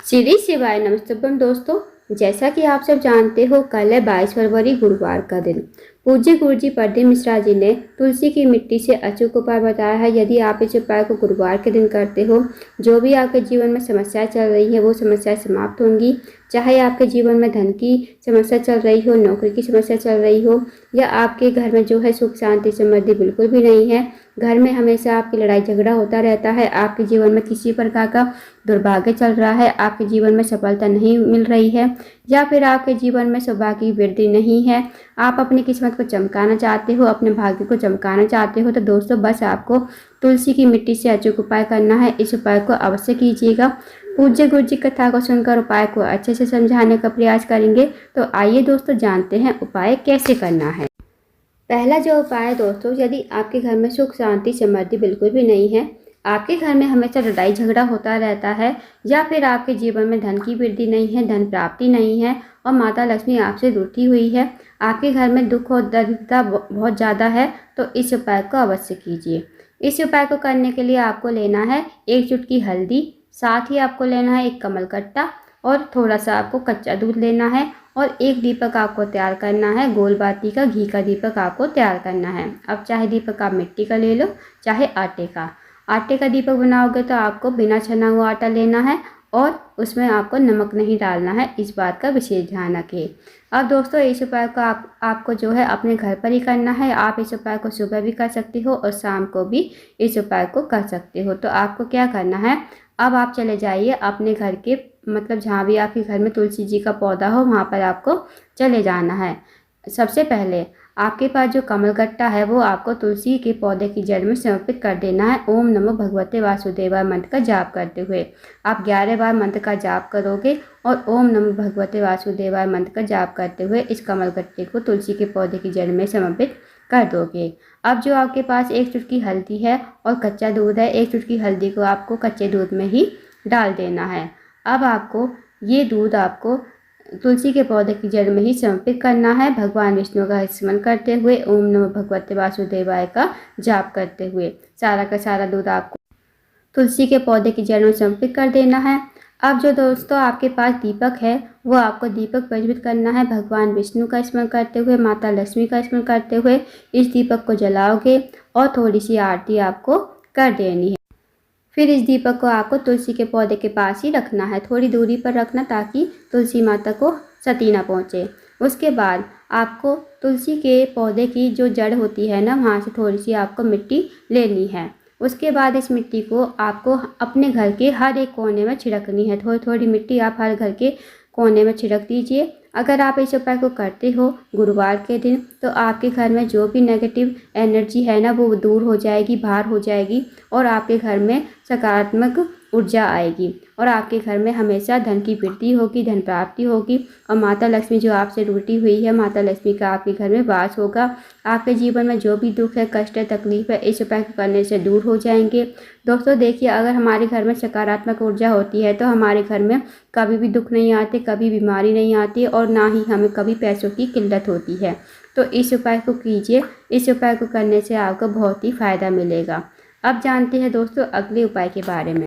श्री शिवाय नमस्तुभ्यम दोस्तों। जैसा कि आप सब जानते हो, कल है 22 फरवरी गुरुवार का दिन। पूज्य गुरु जी प्रदीप मिश्रा जी ने तुलसी की मिट्टी से अचूक उपाय बताया है। यदि आप इस उपाय को गुरुवार के दिन करते हो, जो भी आपके जीवन में समस्याएं चल रही है वो समस्याएं समाप्त होंगी। चाहे आपके जीवन में धन की समस्या चल रही हो, नौकरी की समस्या चल रही हो, या आपके घर में जो है सुख शांति समृद्धि बिल्कुल भी नहीं है, घर में हमेशा आपकी लड़ाई झगड़ा होता रहता है, आपके जीवन में किसी प्रकार का दुर्भाग्य चल रहा है, आपके जीवन में सफलता नहीं मिल रही है, या फिर आपके जीवन में सौभाग्य की वृद्धि नहीं है, आप अपनी किस्मत को चमकाना चाहते हो, अपने भाग्य को चमकाना चाहते हो, तो दोस्तों बस आपको तुलसी की मिट्टी से अचूक उपाय करना है। इस उपाय को अवश्य कीजिएगा। पूज्य गुरु जी कथा को सुनकर उपाय को अच्छे से समझाने का प्रयास करेंगे। तो आइए दोस्तों जानते हैं उपाय कैसे करना है। पहला जो उपाय है दोस्तों, यदि आपके घर में सुख शांति समृद्धि बिल्कुल भी नहीं है, आपके घर में हमेशा लड़ाई झगड़ा होता रहता है, या फिर आपके जीवन में धन की वृद्धि नहीं है, धन प्राप्ति नहीं है, और माता लक्ष्मी आपसे रूठी हुई है, आपके घर में दुख और दरिद्रता बहुत ज़्यादा है, तो इस उपाय को अवश्य कीजिए। इस उपाय को करने के लिए आपको लेना है 1 चुटकी हल्दी, साथ ही आपको लेना है 1 कमल कट्टा, और थोड़ा सा आपको कच्चा दूध लेना है, और 1 दीपक आपको तैयार करना है। गोल बाती का घी का दीपक आपको तैयार करना है। अब चाहे दीपक आप मिट्टी का ले लो, चाहे आटे का। आटे का दीपक बनाओगे तो आपको बिना छना हुआ आटा लेना है, और उसमें आपको नमक नहीं डालना है। इस बात का विशेष ध्यान रखिए। अब दोस्तों इस उपाय को आपको जो है अपने घर पर ही करना है। आप इस उपाय को सुबह भी कर सकते हो और शाम को भी इस उपाय को कर सकते हो। तो आपको क्या करना है, अब आप चले जाइए अपने घर के मतलब जहाँ भी आपके घर में तुलसी जी का पौधा हो वहाँ पर आपको चले जाना है। सबसे पहले आपके पास जो कमल कट्टा है वो आपको तुलसी के पौधे की जड़ में समर्पित कर देना है। ओम नमो भगवते वासुदेवाय मंत्र का जाप करते हुए आप 11 बार मंत्र का जाप करोगे, और ओम नमो भगवते वासुदेवाय मंत्र का जाप करते हुए इस कमल कट्टे को तुलसी के पौधे की जड़ में समर्पित कर दोगे। अब जो आपके पास 1 चुटकी हल्दी है और कच्चा दूध है, 1 चुटकी हल्दी को आपको कच्चे दूध में ही डाल देना है। अब आपको ये दूध आपको तुलसी के पौधे की जड़ में ही समर्पित करना है, भगवान विष्णु का स्मरण करते हुए, ओम नमो भगवते वासुदेवाय का जाप करते हुए सारा का सारा दूध आपको तुलसी के पौधे की जड़ में समर्पित कर देना है। अब जो दोस्तों आपके पास दीपक है वो आपको दीपक प्रज्वलित करना है, भगवान विष्णु का स्मरण करते हुए, माता लक्ष्मी का स्मरण करते हुए इस दीपक को जलाओगे, और थोड़ी सी आरती आपको कर देनी है। फिर इस दीपक को आपको तुलसी के पौधे के पास ही रखना है, थोड़ी दूरी पर रखना ताकि तुलसी माता को क्षति ना पहुँचे। उसके बाद आपको तुलसी के पौधे की जो जड़ होती है ना, वहाँ से थोड़ी सी आपको मिट्टी लेनी है। उसके बाद इस मिट्टी को आपको अपने घर के हर एक कोने में छिड़कनी है। थोड़ी थोड़ी मिट्टी आप हर घर के कोने में छिड़क दीजिए। अगर आप इस उपाय को करते हो गुरुवार के दिन, तो आपके घर में जो भी नेगेटिव एनर्जी है ना वो दूर हो जाएगी, बाहर हो जाएगी, और आपके घर में सकारात्मक ऊर्जा आएगी, और आपके घर में हमेशा धन की वृद्धि होगी, धन प्राप्ति होगी, और माता लक्ष्मी जो आपसे रूठी हुई है, माता लक्ष्मी का आपके घर में वास होगा। आपके जीवन में जो भी दुख है, कष्ट है, तकलीफ है, इस उपाय को करने से दूर हो जाएंगे। दोस्तों देखिए, अगर हमारे घर में सकारात्मक ऊर्जा होती है तो हमारे घर में कभी भी दुख नहीं आते, कभी बीमारी नहीं आती, और ना ही हमें कभी पैसों की किल्लत होती है। तो इस उपाय को कीजिए। इस उपाय को करने से आपको बहुत ही फायदा मिलेगा। अब जानते हैं दोस्तों अगले उपाय के बारे में।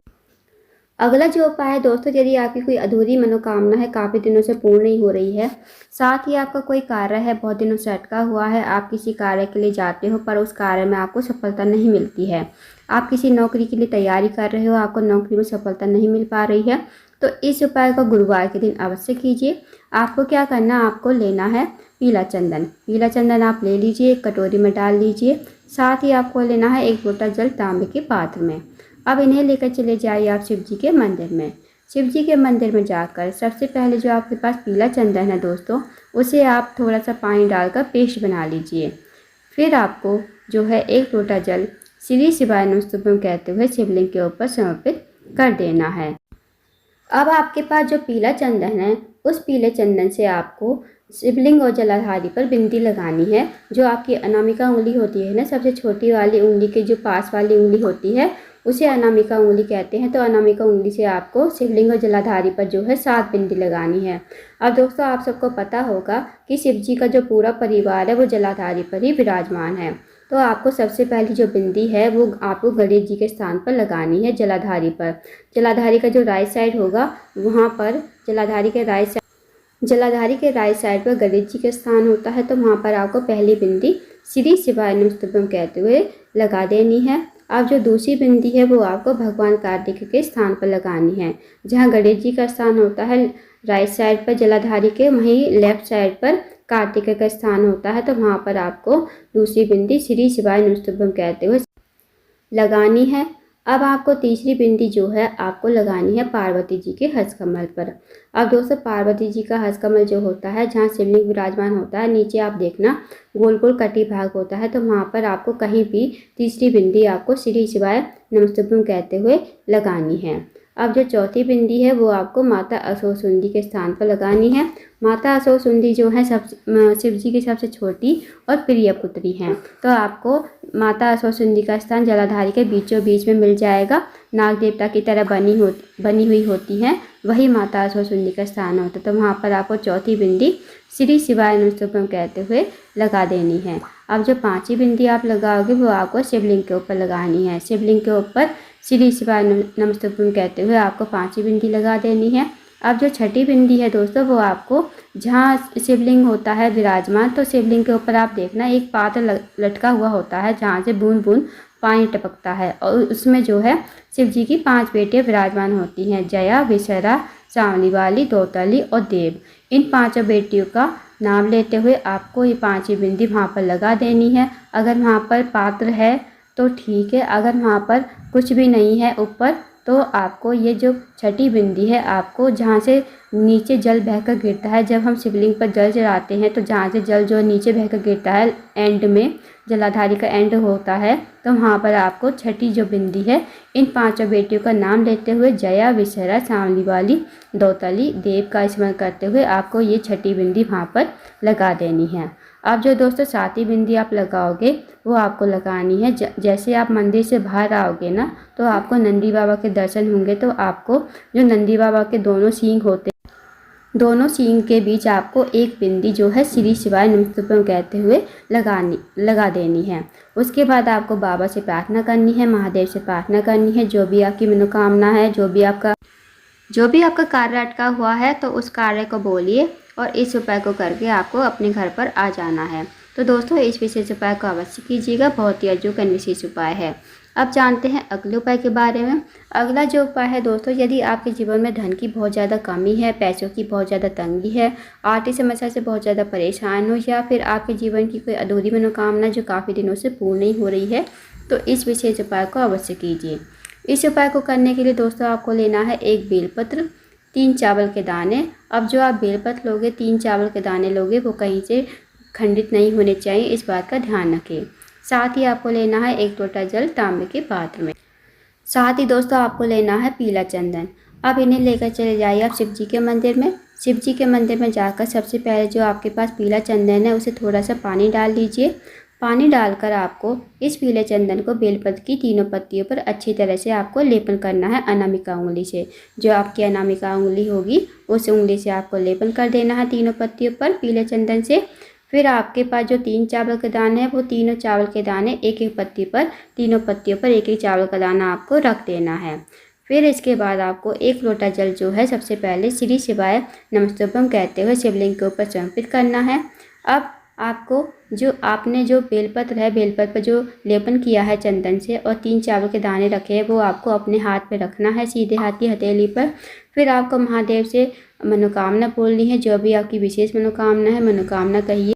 अगला जो उपाय है दोस्तों, यदि आपकी कोई अधूरी मनोकामना है, काफ़ी दिनों से पूर्ण नहीं हो रही है, साथ ही आपका कोई कार्य है बहुत दिनों से अटका हुआ है, आप किसी कार्य के लिए जाते हो पर उस कार्य में आपको सफलता नहीं मिलती है, आप किसी नौकरी के लिए तैयारी कर रहे हो, आपको नौकरी में सफलता नहीं मिल पा रही है, तो इस उपाय को गुरुवार के दिन अवश्य कीजिए। आपको क्या करना, आपको लेना है पीला चंदन। पीला चंदन आप ले लीजिए, एक कटोरी में डाल लीजिए। साथ ही आपको लेना है 1 लोटा जल तांबे के पात्र में। अब इन्हें लेकर चले जाइए आप शिव जी के मंदिर में। शिव जी के मंदिर में जाकर सबसे पहले जो आपके पास पीला चंदन है दोस्तों, उसे आप थोड़ा सा पानी डालकर पेस्ट बना लीजिए। फिर आपको जो है 1 लोटा जल श्री शिवाय नमस्तुभ्यम कहते हुए शिवलिंग के ऊपर समर्पित कर देना है। अब आपके पास जो पीला चंदन है, उस पीले चंदन से आपको शिवलिंग और जलाधारी पर बिंदी लगानी है। जो आपकी अनामिका उंगली होती है ना, सबसे छोटी वाली उंगली के जो पास वाली उंगली होती है उसे अनामिका उंगली कहते हैं। तो अनामिका उंगली से आपको शिवलिंग और जलाधारी पर जो है 7 बिंदी लगानी है। अब दोस्तों आप सबको पता होगा कि शिव जी का जो पूरा परिवार है वो जलाधारी पर ही विराजमान है। तो आपको सबसे पहली जो बिंदी है वो आपको गणेश जी के स्थान पर लगानी है, जलाधारी पर। जलाधारी का जो राइट साइड होगा वहाँ पर जलाधारी के राइट साइड पर गणेश जी का स्थान होता है, तो वहाँ पर आपको पहली बिंदी श्री शिवाय नमस्तुभ्यम कहते हुए लगा देनी है। अब जो दूसरी बिंदी है वो आपको भगवान कार्तिकेय के स्थान पर लगानी है। जहाँ गणेश जी का स्थान होता है राइट साइड पर जलाधारी के, वहीं लेफ्ट साइड पर कार्तिकेय का स्थान होता है, तो वहाँ पर आपको दूसरी बिंदी श्री शिवाय नमस्तुभ्यम कहते हुए लगानी है। अब आपको तीसरी बिंदी जो है आपको लगानी है पार्वती जी के हस्तकमल पर। अब दोस्तों पार्वती जी का हस्तकमल जो होता है, जहाँ शिवलिंग विराजमान होता है, नीचे आप देखना गोल गोल कटी भाग होता है, तो वहाँ पर आपको कहीं भी तीसरी बिंदी आपको श्री शिवाय नमस्तुभ्यम कहते हुए लगानी है। अब जो चौथी बिंदी है वो आपको माता असोसुंदी के स्थान पर लगानी है। माता असोसुंदी जो है शिव जी की सबसे छोटी और प्रिय पुत्री हैं, तो आपको माता असोसुंदी का स्थान जलाधारी के बीचों बीच में मिल जाएगा। नाग देवता की तरह बनी हुई होती हैं, वही माता असोसुंदी का स्थान होता है, तो वहाँ पर आपको चौथी बिंदी श्री शिवाय नमस्तुभ्यम कहते हुए लगा देनी है। अब जो पांचवी बिंदी आप लगाओगे वो आपको शिवलिंग के ऊपर लगानी है। शिवलिंग के ऊपर श्री शिवाय नमस्तुभ्यम कहते हुए आपको पांचवी बिंदी लगा देनी है। अब जो छठी बिंदी है दोस्तों वो आपको जहाँ शिवलिंग होता है विराजमान, तो शिवलिंग के ऊपर आप देखना एक पात्र लटका हुआ होता है, जहाँ से बूंद बूंद पानी टपकता है, और उसमें जो है शिव जी की 5 बेटियाँ विराजमान होती हैं, जया, विशरा, सांवली वाली, दौतली और देव। इन 5 बेटियों का नाम लेते हुए आपको ये 5वीं बिंदी वहाँ पर लगा देनी है। अगर वहाँ पर पात्र है तो ठीक है, अगर वहाँ पर कुछ भी नहीं है ऊपर, तो आपको ये जो छठी बिंदी है आपको जहाँ से नीचे जल बहकर गिरता है, जब हम शिवलिंग पर जल चढ़ाते हैं तो जहाँ से जल जो नीचे बहकर गिरता है, एंड में जलाधारी का एंड होता है, तो वहाँ पर आपको छठी जो बिंदी है इन 5 बेटियों का नाम लेते हुए जया, विशरा, सांवली वाली, दौतली, देव का स्मरण करते हुए आपको ये छठी बिंदी वहाँ पर लगा देनी है। अब जो दोस्तों 7वीं बिंदी आप लगाओगे वो आपको लगानी है जैसे आप मंदिर से बाहर आओगे ना, तो आपको नंदी बाबा के दर्शन होंगे, तो आपको जो नंदी बाबा के दोनों सींग होते हैं, दोनों सींग के बीच आपको एक बिंदी जो है श्री शिवाय नमस्तुभ्यम कहते हुए लगा देनी है। उसके बाद आपको बाबा से प्रार्थना करनी है, महादेव से प्रार्थना करनी है, जो भी आपकी मनोकामना है, जो भी आपका कार्य अटका हुआ है, तो उस कार्य को बोलिए और इस उपाय को करके आपको अपने घर पर आ जाना है। तो दोस्तों इस विशेष उपाय को अवश्य कीजिएगा, बहुत ही अचूक एवं विशेष उपाय है। अब जानते हैं अगले उपाय के बारे में। अगला जो उपाय है दोस्तों, यदि आपके जीवन में धन की बहुत ज़्यादा कमी है, पैसों की बहुत ज़्यादा तंगी है, आर्थिक समस्या से बहुत ज़्यादा परेशान हो, या फिर आपके जीवन की कोई अधूरी मनोकामना जो काफ़ी दिनों से पूर्ण नहीं हो रही है, तो इस विशेष उपाय को अवश्य कीजिए। इस उपाय को करने के लिए दोस्तों आपको लेना है 1 बेलपत्र, 3 चावल के दाने। अब जो आप बेलपत्र लोगे, 3 चावल के दाने लोगे, वो कहीं से खंडित नहीं होने चाहिए, इस बात का ध्यान रखें। साथ ही आपको लेना है 1 लोटा जल तांबे के पात्र में। साथ ही दोस्तों आपको लेना है पीला चंदन। अब इन्हें लेकर चले जाइए आप शिव जी के मंदिर में। शिव जी के मंदिर में जाकर सबसे पहले जो आपके पास पीला चंदन है उसे थोड़ा सा पानी डाल लीजिए। पानी डालकर आपको इस पीले चंदन को बेलपत्र की तीनों पत्तियों पर अच्छी तरह से आपको लेपन करना है अनामिका उंगली से। जो आपकी अनामिका उंगली होगी उस उंगली से आपको लेपन कर देना है तीनों पत्तियों पर पीले चंदन से। फिर आपके पास जो 3 चावल के दाने हैं, वो तीनों चावल के दाने एक एक पत्ती पर, तीनों पत्तियों पर एक एक चावल का दाना आपको रख देना है। फिर इसके बाद आपको 1 लोटा जल जो है सबसे पहले श्री शिवाय नमस्तुभ्यम कहते हुए शिवलिंग के ऊपर समर्पित करना है। अब आपको जो बेलपत्र है, बेलपत्र पर जो लेपन किया है चंदन से और 3 चावल के दाने रखे हैं, वो आपको अपने हाथ पे रखना है, सीधे हाथ की हथेली पर। फिर आपको महादेव से मनोकामना बोलनी है, जो भी आपकी विशेष मनोकामना है, मनोकामना कहिए।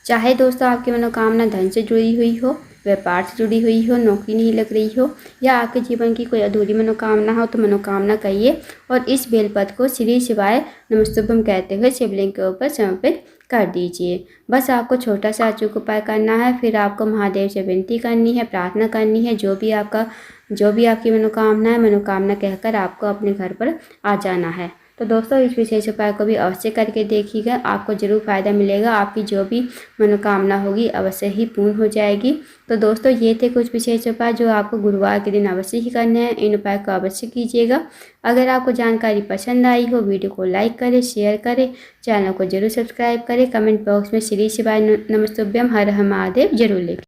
चाहे दोस्तों आपकी मनोकामना धन से जुड़ी हुई हो, व्यापार से जुड़ी हुई हो, नौकरी नहीं लग रही हो, या आपके जीवन की कोई अधूरी मनोकामना हो, तो मनोकामना कहिए और इस बेलपत्र को श्री शिवाय नमस्तुभ्यम कहते हुए शिवलिंग के ऊपर समर्पित कर दीजिए। बस आपको छोटा सा अचूक उपाय करना है। फिर आपको महादेव से विनती करनी है, प्रार्थना करनी है, जो भी आपकी मनोकामना है, मनोकामना कहकर आपको अपने घर पर आ जाना है। तो दोस्तों इस विशेष उपाय को भी अवश्य करके देखिएगा, आपको ज़रूर फ़ायदा मिलेगा, आपकी जो भी मनोकामना होगी अवश्य ही पूर्ण हो जाएगी। तो दोस्तों ये थे कुछ विशेष उपाय जो आपको गुरुवार के दिन अवश्य ही करने हैं। इन उपाय को अवश्य कीजिएगा। अगर आपको जानकारी पसंद आई हो, वीडियो को लाइक करें, शेयर करें, चैनल को जरूर सब्सक्राइब करें, कमेंट बॉक्स में श्री शिवाय नमस्तुभ्यम हर हर महादेव जरूर लिखें।